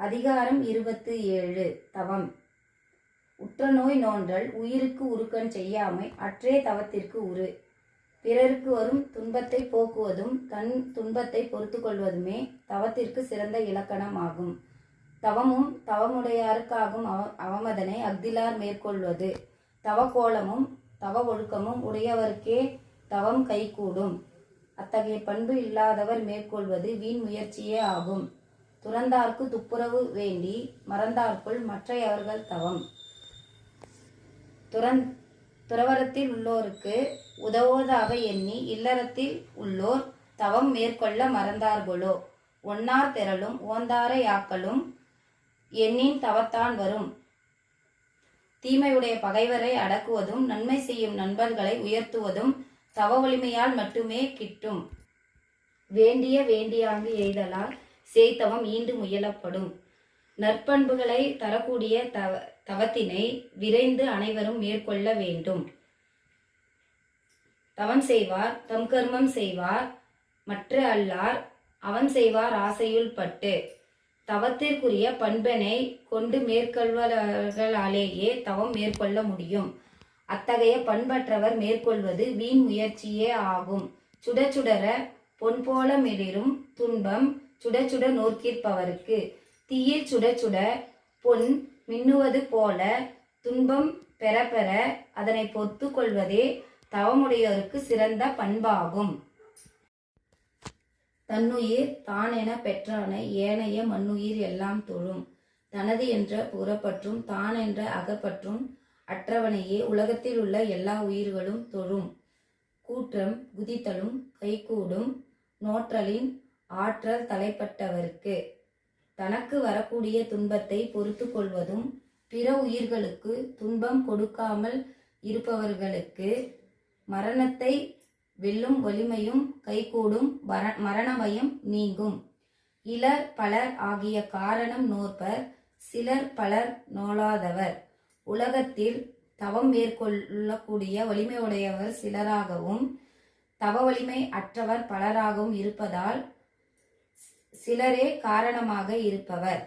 அதிகாரம் 27 தவம். உற்றநோய் நோன்றல் உயிருக்கு உருக்கன் செய்யாமை அற்றே தவத்திற்கு உரு. பிறருக்கு வரும் துன்பத்தை போக்குவதும் தன் துன்பத்தை பொறுத்து கொள்வதுமே தவத்திற்கு சிறந்த இலக்கணமாகும். தவமும் தவமுடையாருக்காகும் அவமதனை அஃதிலார் மேற்கொள்வது. தவக்கோலமும் தவ ஒழுக்கமும் உடையவர்க்கே தவம் கைகூடும். அத்தகைய பண்பு இல்லாதவர் மேற்கொள்வது வீண் முயற்சியே ஆகும். துறந்தார்க்கு துப்புரவு வேண்டி மறந்தார்க்குள் மற்றையவர்கள் தவம். துறவரத்தில் உள்ளோருக்கு உதவுவதாக எண்ணி இல்லறத்தில் உள்ளோர் தவம் மேற்கொள்ள மறந்தார்களோ ஒன்னார் திரளும் ஓந்தாரை யாக்கலும் எண்ணின் தவத்தான் வரும். தீமையுடைய பகைவரை அடக்குவதும் நன்மை செய்யும் நண்பர்களை உயர்த்துவதும் தவ வலிமையால் மட்டுமே கிட்டும். வேண்டியாங்கு எய்தலால் செய்தவம் ஈண்டு முயலப்படும். நற்பண்புகளை தரக்கூடிய தவத்தினை விரைந்து அனைவரும் மேற்கொள்ள வேண்டும். தவம் செய்வார் தம் கர்மம் செய்வார் மற்ற அல்லார் அவன் செய்வார் ஆசையுள் பட்டு. தவத்திற்குரிய பண்பனை கொண்டு மேற்கொள்வர்களாலேயே தவம் மேற்கொள்ள முடியும். அத்தகைய பண்பற்றவர் மேற்கொள்வது வீண் முயற்சியே ஆகும். சுடச்சுடர பொன் போல மிளிரும் துன்பம் சுடச்சுட நோக்கிற்பவருக்கு. தீயில் சுடச்சுட பொன் மின்னுவது போல துன்பம் பெற பெற அதனை பொறுத்து கொள்வதே தவமுடையோருக்கு சிறந்த பண்பாகும். தன்னுயிர் தானென பெற்றானை ஏனைய மண்ணுயிர் எல்லாம் தொழும். தனது என்ற புறப்பற்றும் தான் என்ற அகப்பற்றும் அற்றவனையே உலகத்தில் உள்ள எல்லா உயிர்களும் தொழும். கூற்றம் குதித்தலும் கைகூடும் நோற்றலின் ஆற்றல் தலைப்பட்டவர்க்கு. தனக்கு வரக்கூடிய துன்பத்தை பொறுத்து கொள்வதும் பிற உயிர்களுக்கு துன்பம் கொடுக்காமல் இருப்பவர்களுக்கு மரணத்தை வெல்லும் வலிமையும் கைகூடும். மரணபயம் நீங்கும். இலர் பலர் ஆகிய காரணம் நோற்பர் சிலர் பலர் நோலாதவர். உலகத்தில் தவம் மேற்கொள்ளக்கூடிய வலிமையுடையவர் சிலராகவும் தவ வலிமை அற்றவர் பலராகவும் இருப்பதால் சிலரே காரணமாக இருப்பவர்.